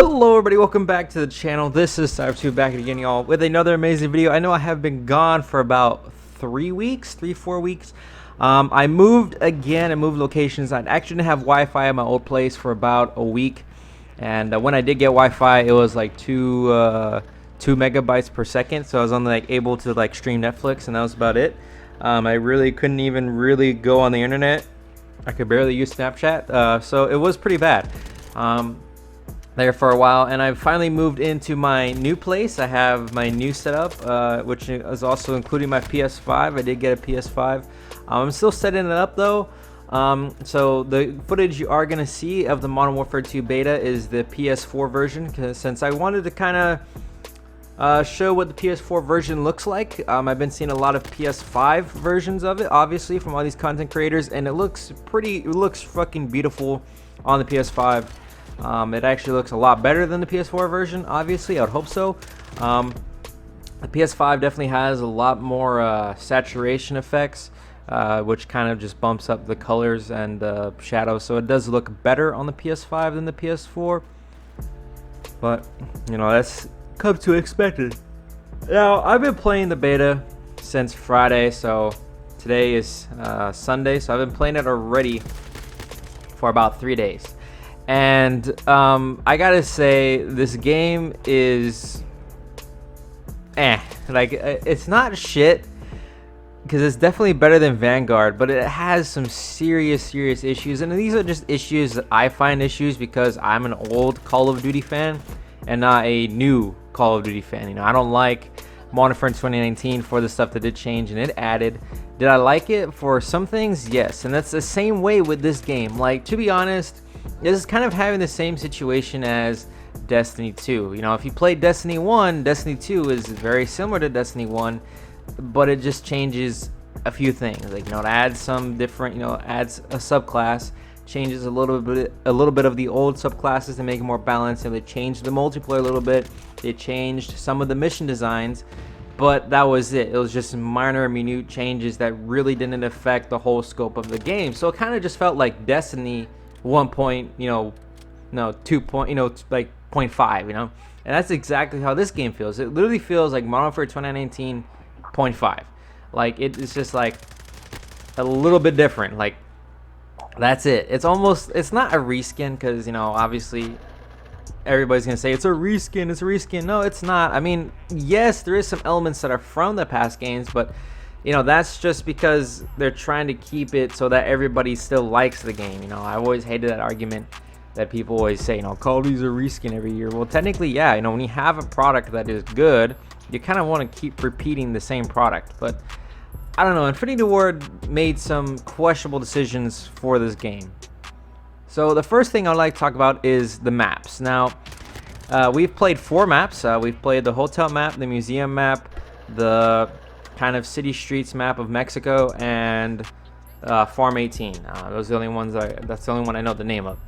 Hello everybody, welcome back to the channel. This is Cyber2 back again, y'all, with another amazing video. I know I have been gone for about 4 weeks. I moved again and moved locations. I actually didn't have Wi-Fi at my old place for about a week, and when I did get Wi-Fi, it was like 2 megabytes per second, so I was only able to stream Netflix, and that was about it. I really couldn't even really go on the internet. I could barely use Snapchat, so it was pretty bad. There for a while, and I finally moved into my new place. I have my new setup, which is also including my PS5. I did get a PS5. I'm still setting it up though. So the footage you are going to see of the Modern Warfare 2 beta is the PS4 version, since I wanted to kind of show what the PS4 version looks like. I've been seeing a lot of PS5 versions of it, obviously, from all these content creators, and it looks fucking beautiful on the PS5. It actually looks a lot better than the PS4 version, obviously. I would hope so. The PS5 definitely has a lot more saturation effects, which kind of just bumps up the colors and shadows, so it does look better on the PS5 than the PS4. But, you know, that's comes to expected. Now, I've been playing the beta since Friday, so today is Sunday, so I've been playing it already for about 3 days. And I gotta say, this game is it's not shit, because it's definitely better than Vanguard, but it has some serious issues, and these are just issues that I find issues because I'm an old Call of Duty fan and not a new Call of Duty fan. You know, I don't like Modern Warfare 2019 for the stuff that did change and it added. Did I like it for some things? Yes, and that's the same way with this game. Like, to be honest, this is kind of having the same situation as Destiny 2. You know, if you played Destiny 1, Destiny 2 is very similar to Destiny 1, but it just changes a few things. Like, you know, it adds some different, you know, adds a subclass, changes a little bit of the old subclasses to make it more balanced, and they changed the multiplayer a little bit. They changed some of the mission designs, but that was it. It was just minor, minute changes that really didn't affect the whole scope of the game. So it kind of just felt like Destiny 1 point, you know, no 2 point, you know, like 0.5, you know, and that's exactly how this game feels. It literally feels like Modern Warfare 2019 0.5. Like, it's just like a little bit different. Like, that's it. It's not a reskin, because, you know, obviously everybody's gonna say it's a reskin. No, it's not. I mean, yes, there is some elements that are from the past games, but you know, that's just because they're trying to keep it so that everybody still likes the game. You know, I always hated that argument that people always say, you know, Call of Duty's a reskin every year. Well, technically, yeah, you know, when you have a product that is good, you kind of want to keep repeating the same product. But I don't know, Infinity Ward made some questionable decisions for this game. So the first thing I'd like to talk about is the maps. Now, we've played 4 maps. We've played the hotel map, the museum map, the kind of city streets map of Mexico, and Farm 18. Those are the only ones that's the only one I know the name of.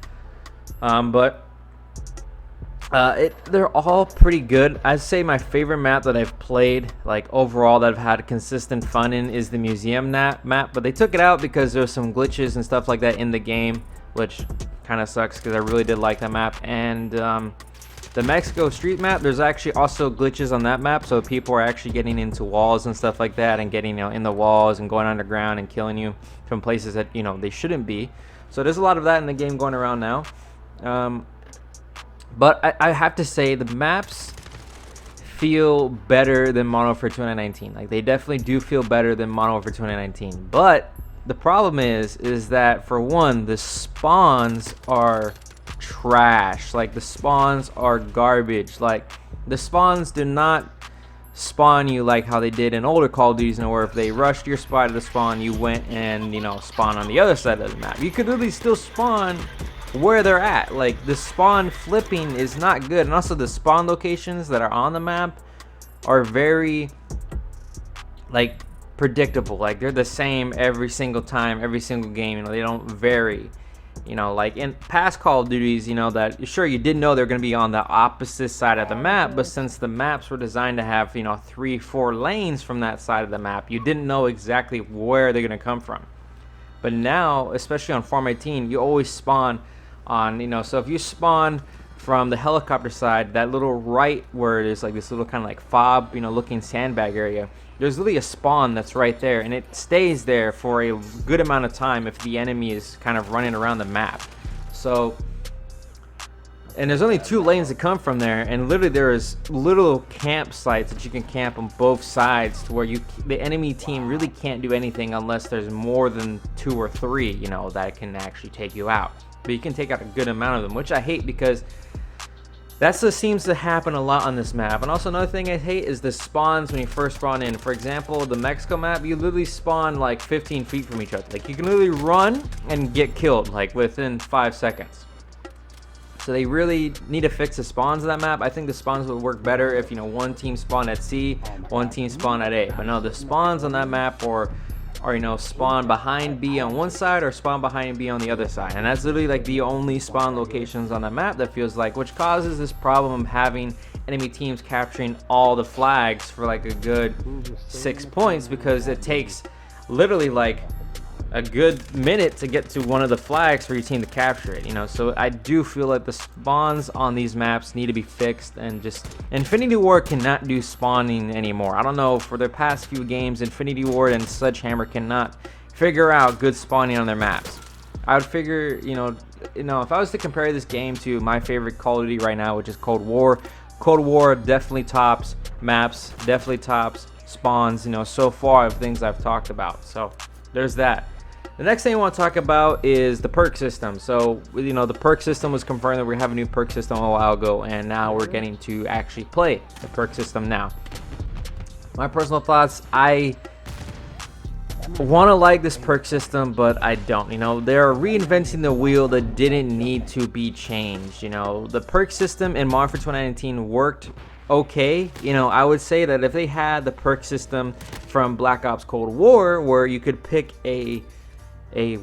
But they're all pretty good. I'd say my favorite map that I've played, like overall, that I've had consistent fun in, is the museum map. But they took it out because there's some glitches and stuff like that in the game, which kind of sucks because I really did like that map. And the Mexico street map, there's actually also glitches on that map, so people are actually getting into walls and stuff like that, and getting, you know, in the walls and going underground and killing you from places that, you know, they shouldn't be. So there's a lot of that in the game going around now. But I have to say, the maps feel better than Modern Warfare 2019. Like, they definitely do feel better than Modern Warfare 2019. But the problem is that, for one, the spawns are trash. Like, the spawns are garbage. Like, the spawns do not spawn you like how they did in older Call of Duties, you know, where if they rushed your spot at the spawn, you went and, you know, spawn on the other side of the map. You could really still spawn where they're at. Like, the spawn flipping is not good, and also the spawn locations that are on the map are very, like, predictable. Like, they're the same every single time, every single game. You know, they don't vary. You know, like in past Call of Duties, you know, that sure, you did know they're going to be on the opposite side of the map, but since the maps were designed to have, you know, 3-4 lanes from that side of the map, you didn't know exactly where they're going to come from. But now, especially on Farm 18, you always spawn on, you know, so if you spawn from the helicopter side, that little right where there's like this little kind of like fob, looking sandbag area, there's really a spawn that's right there, and it stays there for a good amount of time if the enemy is kind of running around the map. So, and there's only 2 lanes that come from there, and literally there's little campsites that you can camp on both sides to where the enemy team really can't do anything unless there's more than 2 or 3, that can actually take you out. But you can take out a good amount of them, which I hate because that's what seems to happen a lot on this map. And also another thing I hate is the spawns when you first spawn in. For example, the Mexico map, you literally spawn like 15 feet from each other. Like, you can literally run and get killed like within 5 seconds. So they really need to fix the spawns of that map. I think the spawns would work better if, one team spawned at C, one team spawned at A. But no, the spawns on that map are spawn behind B on one side or spawn behind B on the other side, and that's literally like the only spawn locations on the map that feels like, which causes this problem of having enemy teams capturing all the flags for like a good 6 points, because it takes literally like a good minute to get to one of the flags for your team to capture it, so I do feel like the spawns on these maps need to be fixed, and just Infinity Ward cannot do spawning anymore. I don't know, for the past few games, Infinity Ward and Sledgehammer cannot figure out good spawning on their maps. I would figure, if I was to compare this game to my favorite Call of Duty right now, which is Cold War definitely tops maps, definitely tops spawns, so far of things I've talked about. So there's that. The next thing I want to talk about is the perk system. So, the perk system was confirmed that we have a new perk system a while ago, and now we're getting to actually play the perk system now. My personal thoughts, I want to like this perk system, but I don't. They're reinventing the wheel that didn't need to be changed. The perk system in Modern Warfare 2019 worked okay. I would say that if they had the perk system from Black Ops Cold War, where you could pick a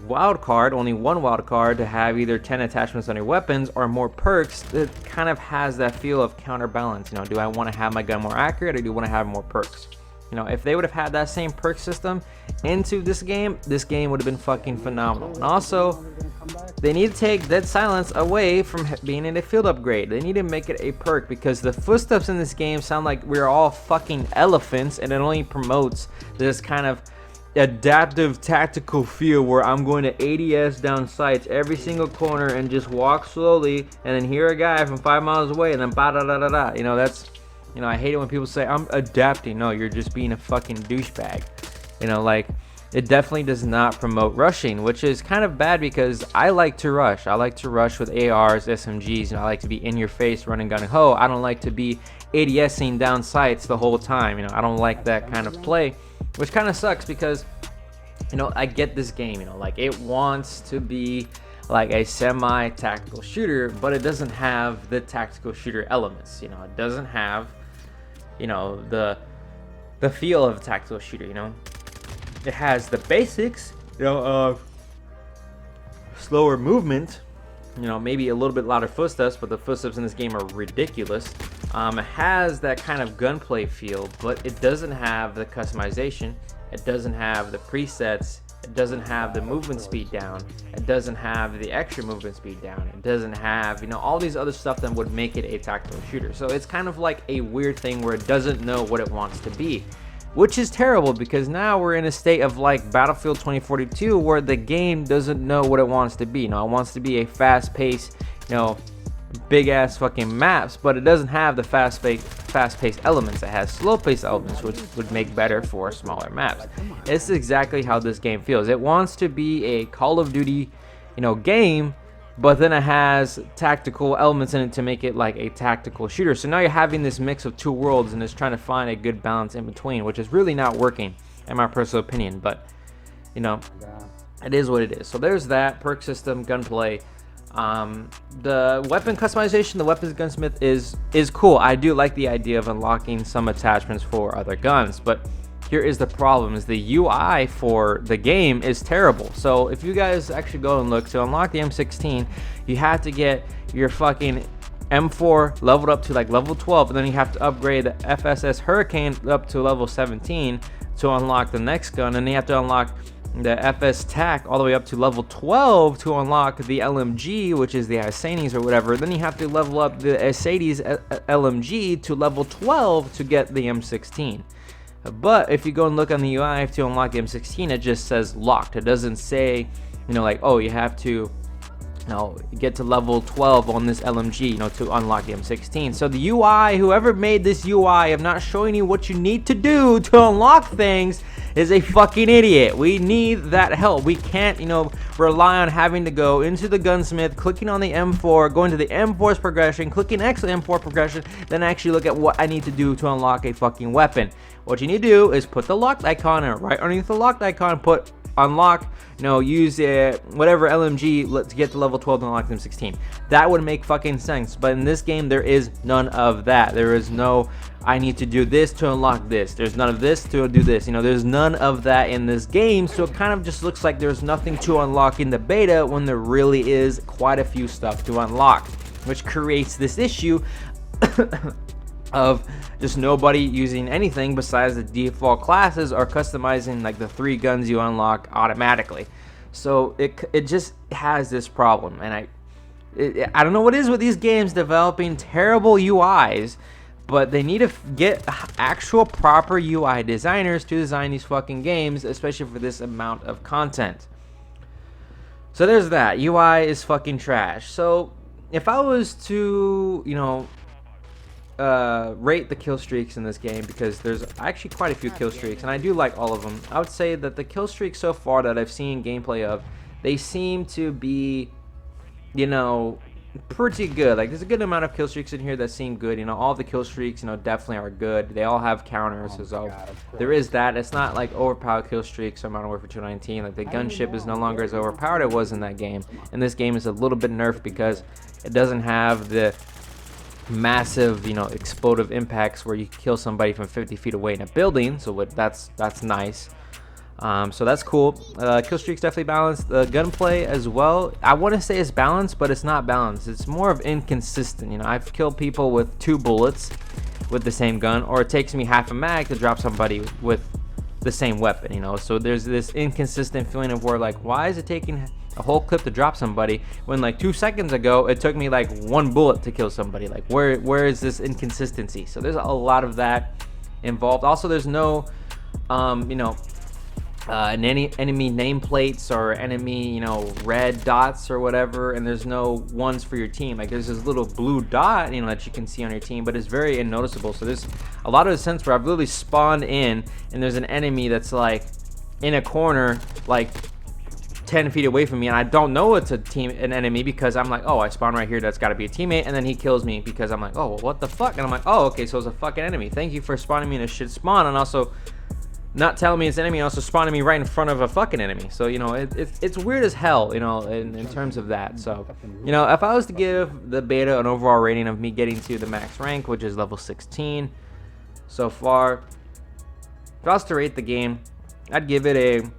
wild card, only one wild card, to have either 10 attachments on your weapons or more perks, it kind of has that feel of counterbalance. Do I want to have my gun more accurate, or do I want to have more perks? If they would have had that same perk system into this game would have been fucking phenomenal. And also, they need to take Dead Silence away from being in a field upgrade. They need to make it a perk, because the footsteps in this game sound like we're all fucking elephants, and it only promotes this kind of adaptive tactical feel where I'm going to ADS down sights every single corner and just walk slowly and then hear a guy from 5 miles away and then ba da da da da. That's, I hate it when people say I'm adapting. No, you're just being a fucking douchebag. Like, it definitely does not promote rushing, which is kind of bad, because I like to rush. I like to rush with ARs, SMGs, I like to be in your face, running gun ho. I don't like to be ADSing down sights the whole time. I don't like that kind of play, which kind of sucks, because I get this game, like, it wants to be like a semi-tactical shooter, but it doesn't have the tactical shooter elements. It doesn't have the feel of a tactical shooter. It has the basics of slower movement, maybe a little bit louder footsteps, but the footsteps in this game are ridiculous. It has that kind of gunplay feel, but it doesn't have the customization. It doesn't have the presets. It doesn't have the movement speed down. It doesn't have the extra movement speed down. It doesn't have, all these other stuff that would make it a tactical shooter. So it's kind of like a weird thing where it doesn't know what it wants to be, which is terrible, because now we're in a state of like Battlefield 2042 where the game doesn't know what it wants to be. It wants to be a fast-paced, big ass fucking maps, but it doesn't have the fast-paced elements. It has slow-paced elements, which would make better for smaller maps. It's exactly how this game feels. It wants to be a Call of Duty, game, but then it has tactical elements in it to make it like a tactical shooter. So now you're having this mix of two worlds, and it's trying to find a good balance in between, which is really not working, in my personal opinion. But it is what it is. So there's that perk system, gunplay. The weapon customization, the weapons gunsmith is cool. I do like the idea of unlocking some attachments for other guns, but here is the problem: is the UI for the game is terrible. So if you guys actually go and look, to unlock the M16, you have to get your fucking M4 leveled up to like level 12, and then you have to upgrade the FSS Hurricane up to level 17 to unlock the next gun, and then you have to unlock the FS TAC all the way up to level 12 to unlock the LMG, which is the Isanis or whatever. Then you have to level up the Isanis LMG to level 12 to get the M16. But if you go and look on the UI to unlock the M16, it just says locked. It doesn't say, you know, like, oh, you have to, you know, get to level 12 on this LMG, you know, to unlock the M16. So the UI, whoever made this UI of not showing you what you need to do to unlock things, is a fucking idiot. We need that help. We can't, you know, rely on having to go into the gunsmith, clicking on the M4, going to the M4's progression, clicking X M4 progression, then actually look at what I need to do to unlock a fucking weapon. What you need to do is put the locked icon, and right underneath the locked icon, put unlock, you know, use whatever LMG to get to level 12 to unlock them 16. That would make fucking sense. But in this game, there is none of that. There is no, I need to do this to unlock this. There's none of this to do this. You know, there's none of that in this game. So it kind of just looks like there's nothing to unlock in the beta when there really is quite a few stuff to unlock, which creates this issue of just nobody using anything besides the default classes or customizing like the 3 guns you unlock automatically. So it just has this problem, and I don't know what it is with these games developing terrible UIs, but they need to get actual proper UI designers to design these fucking games, especially for this amount of content. So there's that. UI is fucking trash. So if I was to, you know, rate the kill streaks in this game, because there's actually quite a few kill streaks and I do like all of them, I would say that the kill streaks so far that I've seen gameplay of, they seem to be, you know, pretty good. Like, there's a good amount of kill streaks in here that seem good. You know, all the kill streaks, you know, definitely are good. They all have counters, so there is that. It's not like overpowered kill streaks on Modern Warfare 2.19. Like, the gunship is no longer as overpowered it was in that game, and this game is a little bit nerfed because it doesn't have the massive, you know, explosive impacts where you kill somebody from 50 feet away in a building. So that's nice. So that's cool. Kill streaks definitely balanced. The gunplay as well, I want to say it's balanced, but it's not balanced. It's more of inconsistent. You know, I've killed people with 2 bullets with the same gun, or it takes me half a mag to drop somebody with the same weapon, you know. So there's this inconsistent feeling of where, like, why is it taking a whole clip to drop somebody when like 2 seconds ago it took me like 1 bullet to kill somebody? Like, where is this inconsistency? So there's a lot of that involved. Also, there's no you know, any enemy nameplates or enemy, you know, red dots or whatever, and there's no ones for your team. Like, there's this little blue dot, you know, that you can see on your team, but it's very unnoticeable. So there's a lot of the sense where I've literally spawned in and there's an enemy that's like in a corner like 10 feet away from me, and I don't know it's an enemy, because I'm like, oh, I spawned right here, that's got to be a teammate, and then he kills me because I'm like, oh, well, what the fuck? And I'm like, oh, okay, so it's a fucking enemy. Thank you for spawning me in a shit spawn, and also not telling me it's an enemy, and also spawning me right in front of a fucking enemy. So, you know, it's weird as hell, you know, in terms of that. So, you know, if I was to give the beta an overall rating of me getting to the max rank, which is level 16 so far, if I was to rate the game, I'd give it a,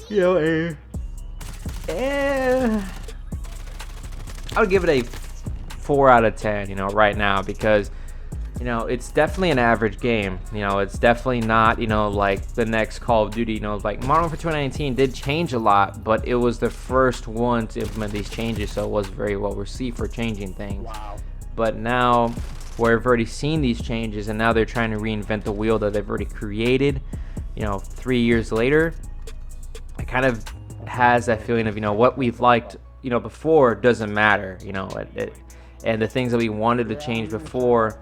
you know, I would give it a 4 out of 10, you know, right now, because, you know, it's definitely an average game. You know, it's definitely not, you know, like the next Call of Duty. You know, like Modern Warfare 2019 did change a lot, but it was the first one to implement these changes, so it was very well received for changing things. Wow. But now, where we've already seen these changes, and now they're trying to reinvent the wheel that they've already created, you know, 3 years later, it kind of has that feeling of, you know, what we've liked, you know, before doesn't matter, you know, and the things that we wanted to change before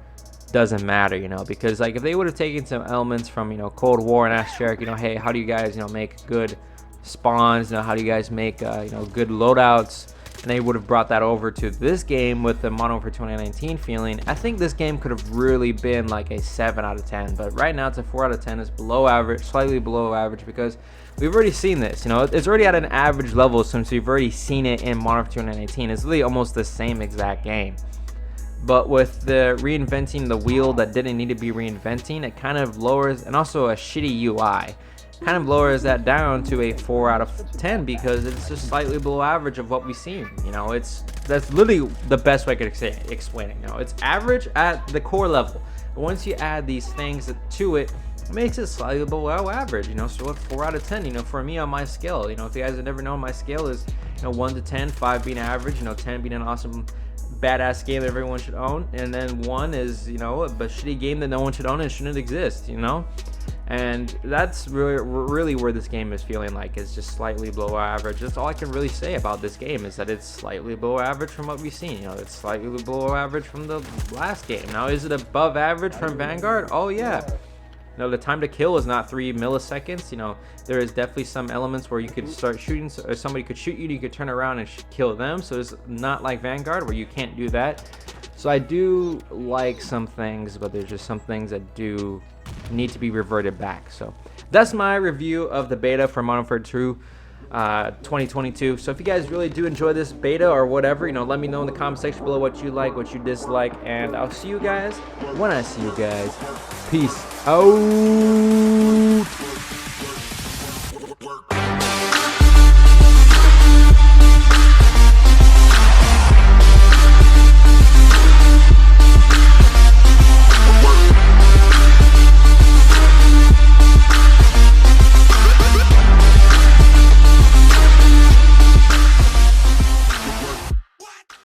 doesn't matter, you know, because like if they would have taken some elements from, you know, Cold War and asked Sherrick, you know, hey, how do you guys, you know, make good spawns, you know, how do you guys make, you know, good loadouts, and they would have brought that over to this game with the Modern Warfare 2019 feeling, I think this game could have really been like a 7 out of 10, but right now it's a 4 out of 10. It's below average, slightly below average, because we've already seen this, you know, it's already at an average level since we've already seen it in Modern Warfare 2019. It's really almost the same exact game, but with the reinventing the wheel that didn't need to be reinventing, it kind of lowers, and also a shitty UI, kind of lowers that down to a 4 out of 10, because it's just slightly below average of what we've seen. You know, that's literally the best way I could explain it. You know, it's average at the core level, but once you add these things to it, makes it slightly below average, you know, so a 4 out of 10, you know, for me on my scale. You know, if you guys have never known, my scale is, you know, 1 to 10, 5 being average, you know, 10 being an awesome, badass game that everyone should own, and then 1 is, you know, a shitty game that no one should own and shouldn't exist, you know. And that's really where this game is feeling like it's just slightly below average. That's all I can really say about this game, is that it's slightly below average from what we've seen. You know, it's slightly below average from the last game. Now, is it above average from Vanguard? Oh yeah. You know, the time to kill is not 3 milliseconds. You know, there is definitely some elements where you could start shooting, or somebody could shoot you, you could turn around and kill them. So it's not like Vanguard where you can't do that. So I do like some things, but there's just some things that do need to be reverted back. So that's my review of the beta for Modern Warfare 2 2022. So if you guys really do enjoy this beta or whatever, you know, let me know in the comment section below what you like, what you dislike, and I'll see you guys when I see you guys. Peace out.